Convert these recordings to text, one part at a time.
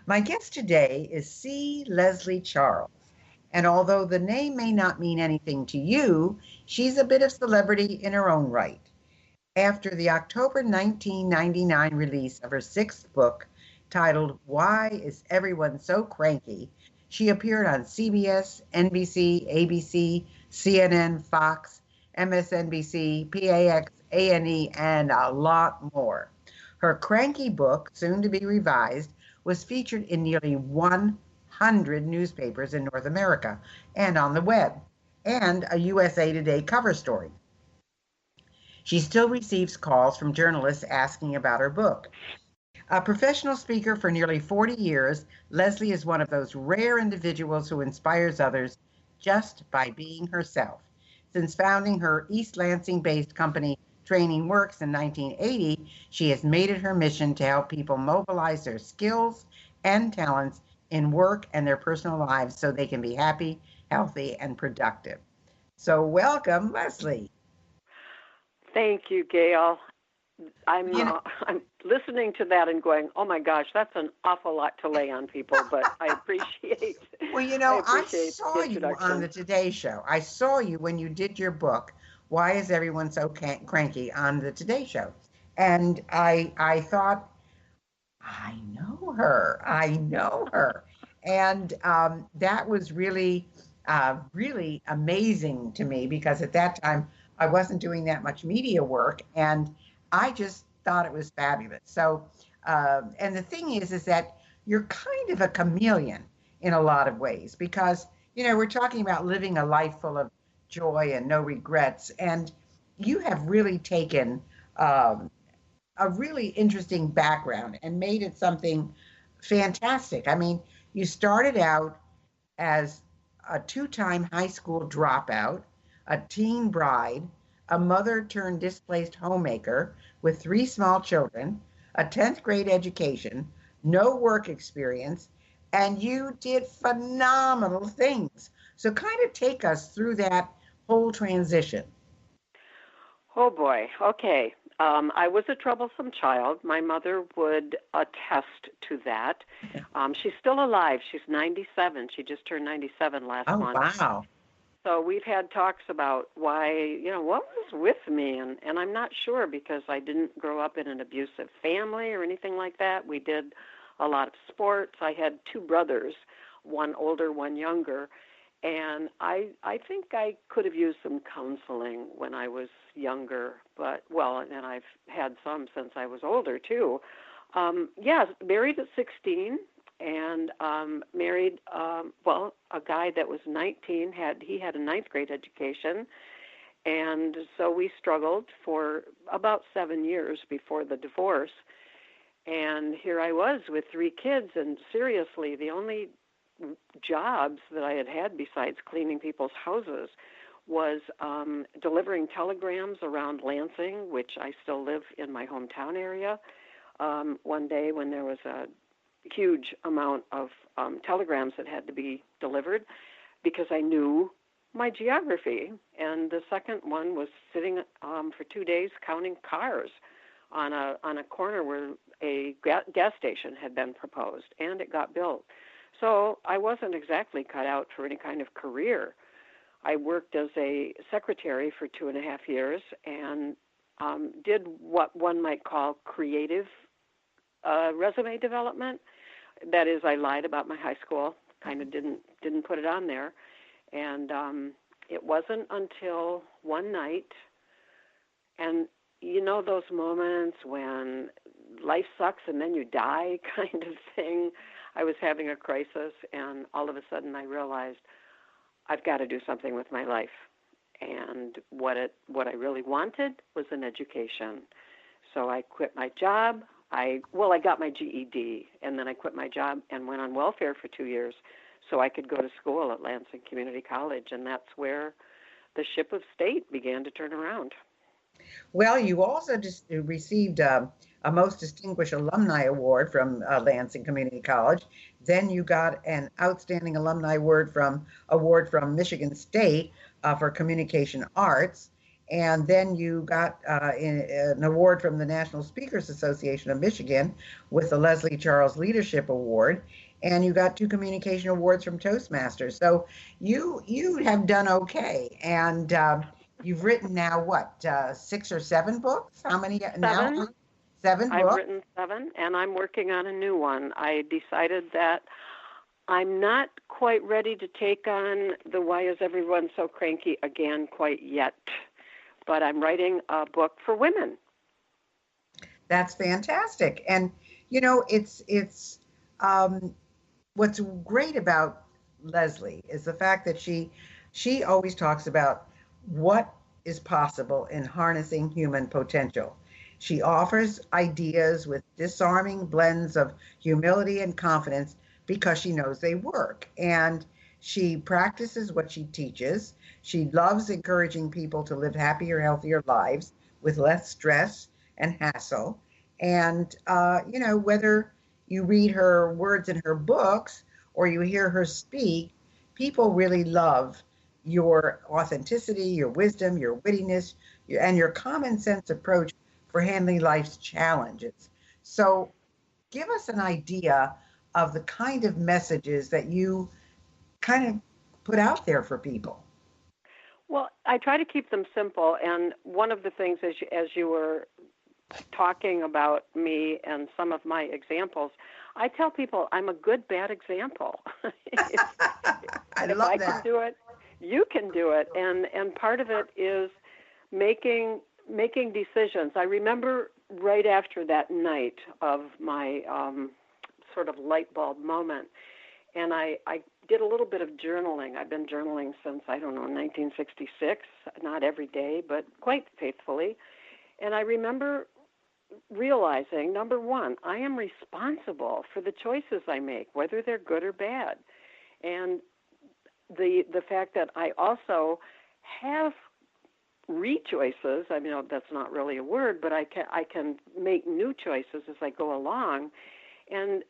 My guest today is C. Leslie Charles. And although the name may not mean anything to you, she's a bit of celebrity in her own right. After the October 1999 release of her sixth book, titled Why Is Everyone So Cranky, she appeared on CBS, NBC, ABC, CNN, Fox, MSNBC, PAX, A&E, and a lot more. Her cranky book, soon to be revised, was featured in nearly 100 newspapers in North America and on the web, and a USA Today cover story. She still receives calls from journalists asking about her book. A professional speaker for nearly 40 years, Leslie is one of those rare individuals who inspires others just by being herself. Since founding her East Lansing based company, Training Works, in 1980, she has made it her mission to help people mobilize their skills and talents in work and their personal lives so they can be happy, healthy, and productive. So, welcome, Leslie. Thank you, Gail. I'm You know, uh, I'm listening to that and going, oh my gosh, that's an awful lot to lay on people. But I appreciate Well, I I appreciate saw the you on the introduction. Today Show. I saw you when you did your book, Why Is Everyone So Cranky, on the Today Show. And I thought, I know her. I know her. And that was really amazing to me because at that time I wasn't doing that much media work. And I just thought it was fabulous. So, and the thing is that you're kind of a chameleon in a lot of ways because, we're talking about living a life full of joy and no regrets. And you have really taken um, a really interesting background and made it something fantastic. I mean, you started out as a two-time high school dropout, a teen bride, a mother turned displaced homemaker with three small children, a 10th grade education, no work experience, and you did phenomenal things. So, kind of take us through that whole transition. Oh boy. Okay. I was a troublesome child. My mother would attest to that. She's still alive. She's 97. She just turned 97 last Oh, month. wow. So we've had talks about why, what was with me, and I'm not sure because I didn't grow up in an abusive family or anything like that. We did a lot of sports. I had two brothers, one older, one younger, and I think I could have used some counseling when I was younger, but well, and I've had some since I was older too. Yeah, married at 16 and married a guy that was 19. He had a ninth grade education, and so we struggled for about 7 years before the divorce. And here I was with three kids, and seriously, the only jobs that I had had besides cleaning people's houses was delivering telegrams around Lansing, which I still live in my hometown area. One day when there was a huge amount of telegrams that had to be delivered because I knew my geography. And the second one was sitting for 2 days counting cars on a corner where a gas station had been proposed, and it got built. So I wasn't exactly cut out for any kind of career. I worked as a secretary for 2.5 years and did what one might call creative resume development. That is, I lied about my high school, kind of didn't put it on there. And it wasn't until one night, and those moments when life sucks and then you die kind of thing. I was having a crisis, and all of a sudden I realized I've got to do something with my life. And what I really wanted was an education. So I quit my job. I got my GED, and then I quit my job and went on welfare for 2 years so I could go to school at Lansing Community College, and that's where the ship of state began to turn around. Well, you also just received a Most Distinguished Alumni Award from Lansing Community College. Then you got an Outstanding Alumni Award from Michigan State for Communication Arts. And then you got an award from the National Speakers Association of Michigan with the Leslie Charles Leadership Award, and you got two communication awards from Toastmasters. So you have done okay, and you've written now what, 6 or 7 books? How many now? 7. I've Seven books. written 7, and I'm working on a new one. I decided that I'm not quite ready to take on the Why Is Everyone So Cranky again quite yet, but I'm writing a book for women. That's fantastic. And it's what's great about Leslie is the fact that she always talks about what is possible in harnessing human potential. She offers ideas with disarming blends of humility and confidence because she knows they work. And she practices what she teaches. She loves encouraging people to live happier, healthier lives with less stress and hassle. And, whether you read her words in her books or you hear her speak, people really love your authenticity, your wisdom, your wittiness, and your common sense approach for handling life's challenges. So, give us an idea of the kind of messages that you kind of put out there for people. Well, I try to keep them simple, and one of the things as you were talking about me and some of my examples, I tell people I'm a good bad example. I If love I can that. do it, you can do it. And part of it is making decisions. I remember right after that night of my sort of light bulb moment, and I did a little bit of journaling. I've been journaling since, I don't know, 1966, not every day, but quite faithfully. And I remember realizing, number one, I am responsible for the choices I make, whether they're good or bad. And the fact that I also have re-choices, I mean, that's not really a word, but I can make new choices as I go along. And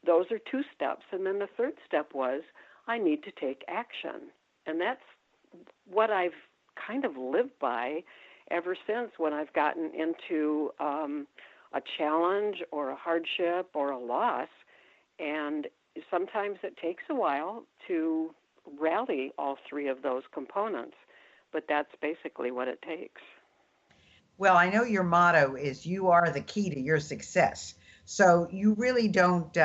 those are 2 steps. And then the third step was I need to take action. And that's what I've kind of lived by ever since, when I've gotten into a challenge or a hardship or a loss. And sometimes it takes a while to rally all 3 of those components, but that's basically what it takes. Well, I know your motto is you are the key to your success. So you really don't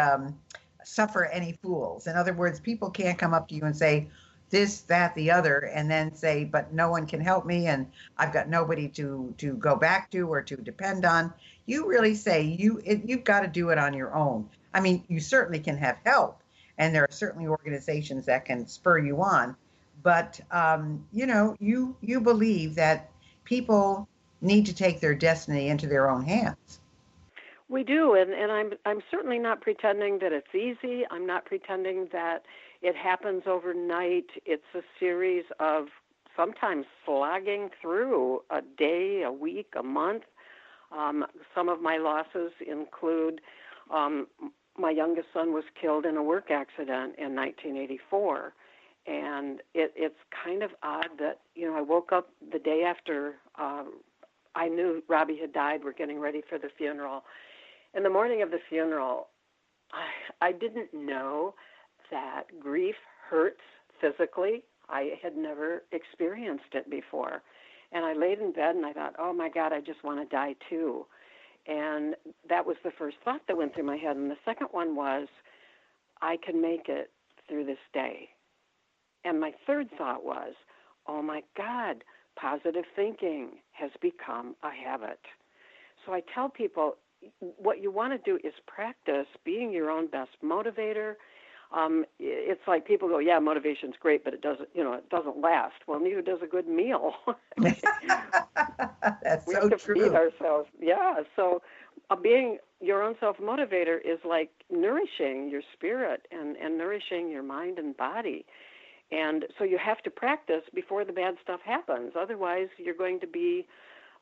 suffer any fools. In other words, people can't come up to you and say this, that, the other, and then say, but no one can help me and I've got nobody to go back to or to depend on. You really say you've got to do it on your own. I mean, you certainly can have help, and there are certainly organizations that can spur you on, but you believe that people need to take their destiny into their own hands. We do, and I'm certainly not pretending that it's easy. I'm not pretending that it happens overnight. It's a series of sometimes slogging through a day, a week, a month. Some of my losses include um, my youngest son was killed in a work accident in 1984. And it's kind of odd that, I woke up the day after I knew Robbie had died. We're getting ready for the funeral. In the morning of the funeral, I didn't know that grief hurts physically. I had never experienced it before. And I laid in bed and I thought, oh my God, I just want to die too. And that was the first thought that went through my head. And the second one was, I can make it through this day. And my third thought was, oh my God, positive thinking has become a habit. So I tell people, what you want to do is practice being your own best motivator. It's like people go, yeah, motivation's great, but it doesn't last. Well, neither does a good meal. That's We so have to feed true. ourselves. Yeah. So being your own self-motivator is like nourishing your spirit and nourishing your mind and body. And so you have to practice before the bad stuff happens. Otherwise, you're going to be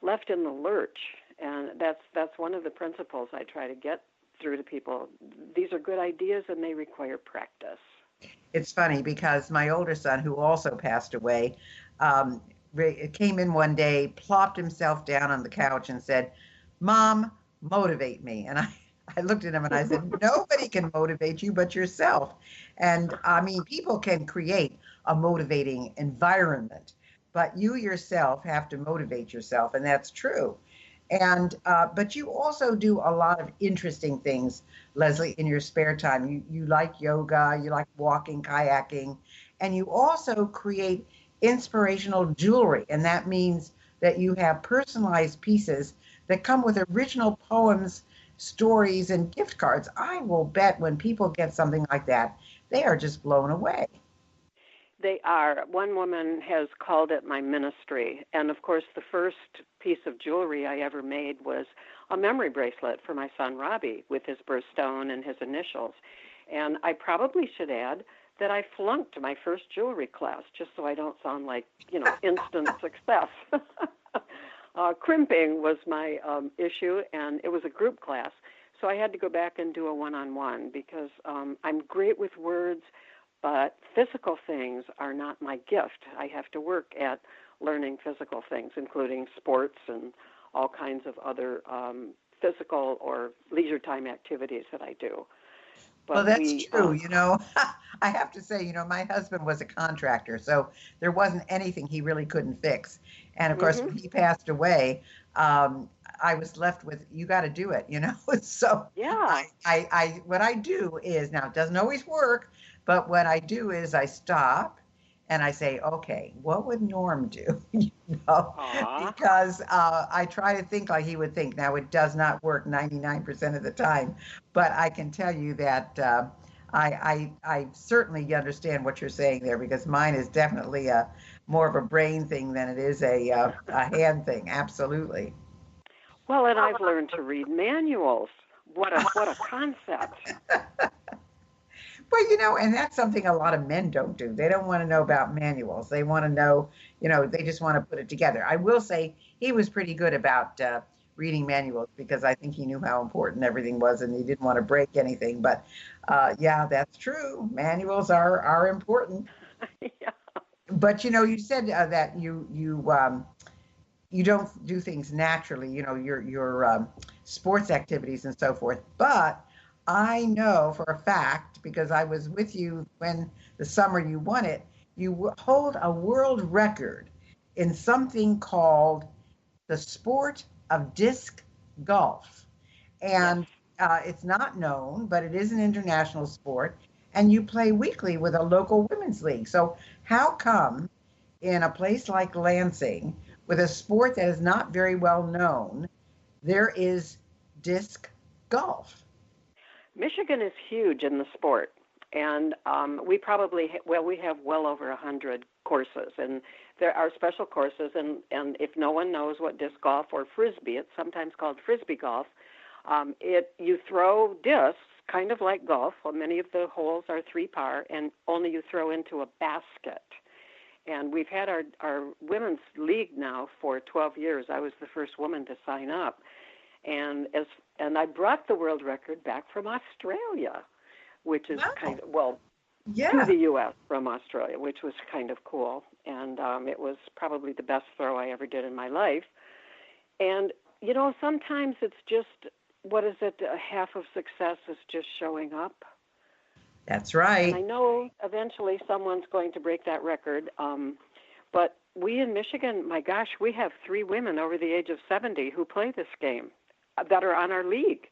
left in the lurch. And that's one of the principles I try to get through to people. These are good ideas and they require practice. It's funny because my older son, who also passed away, um, came in one day, plopped himself down on the couch and said, "Mom, motivate me." And I looked at him and I said, "Nobody can motivate you but yourself." And I mean, people can create a motivating environment, but you yourself have to motivate yourself, and that's true. And but you also do a lot of interesting things, Leslie, in your spare time. You like yoga, you like walking, kayaking, and you also create inspirational jewelry, and that means that you have personalized pieces that come with original poems, stories, and gift cards. I will bet when people get something like that, they are just blown away. They are. One woman has called it my ministry. And of course, the first piece of jewelry I ever made was a memory bracelet for my son Robbie with his birthstone and his initials. And I probably should add that I flunked my first jewelry class just so I don't sound like, instant success. Crimping was my issue, and it was a group class. So I had to go back and do a one-on-one because I'm great with words, but physical things are not my gift. I have to work at learning physical things, including sports and all kinds of other physical or leisure time activities that I do. Well, But that's we, true. I have to say, my husband was a contractor, so there wasn't anything he really couldn't fix. And of course, hmm when he passed away, I was left with, you got to do it. So yeah, what I do is, now it doesn't always work, but what I do is I stop and I say, okay, what would Norm do? know, aw. because I try to think like he would think. Now, it does not work 99% of the time, but I can tell you that I certainly understand what you're saying there, because mine is definitely a more of a brain thing than it is a hand thing. Absolutely. Well, and I've learned to read manuals. What a concept. Well, and that's something a lot of men don't do. They don't want to know about manuals. They want to know, they just want to put it together. I will say he was pretty good about reading manuals, because I think he knew how important everything was and he didn't want to break anything. But yeah, that's true. Manuals are important. Yeah. But you said that you don't do things naturally, your sports activities and so forth. But I know for a fact, because I was with you when the summer you won it, you hold a world record in something called the sport of disc golf. Yes. And it's not known, but it is an international sport. And you play weekly with a local women's league. So, how come in a place like Lansing, with a sport that is not very well known, there is disc golf? Michigan is huge in the sport, and we probably we have well over 100 courses, and there are special courses. And if no one knows what disc golf or frisbee, it's sometimes called frisbee golf. It you throw discs, kind of like golf. Well, many of the holes are three par, and only you throw into a basket. And we've had our women's league now for 12 years. I was the first woman to sign up, and I brought the world record back from Australia, which is Wow. kind of, well, to Yeah, the U.S. from Australia, which was kind of cool. And it was probably the best throw I ever did in my life. And sometimes it's just, what is it? A half of success is just showing up. that's And I right. know eventually someone's going to break that record. But we in Michigan, my gosh, we have 3 women over the age of 70 who play this game that are on our league.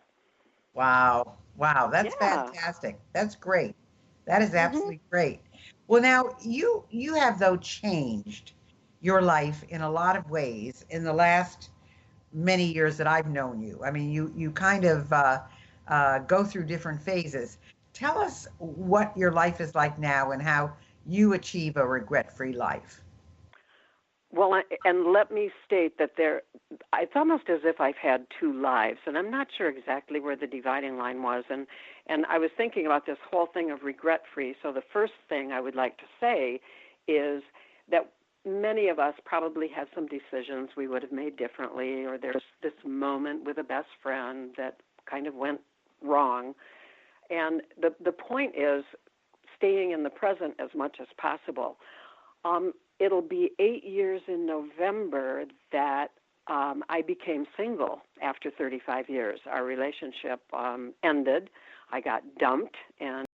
Wow. Wow. That's Yeah. fantastic. That's great. That is hmm absolutely great. Well, now you have, though, changed your life in a lot of ways in the last many years that I've known you. I mean, you kind of go through different phases. Tell us what your life is like now and how you achieve a regret-free life. Well, and let me state that it's almost as if I've had 2 lives, and I'm not sure exactly where the dividing line was. And I was thinking about this whole thing of regret-free. So the first thing I would like to say is that many of us probably had some decisions we would have made differently, or there's this moment with a best friend that kind of went wrong. And the point is staying in the present as much as possible. it'll be 8 years in November that I became single after 35 years. Our relationship ended. I got dumped, and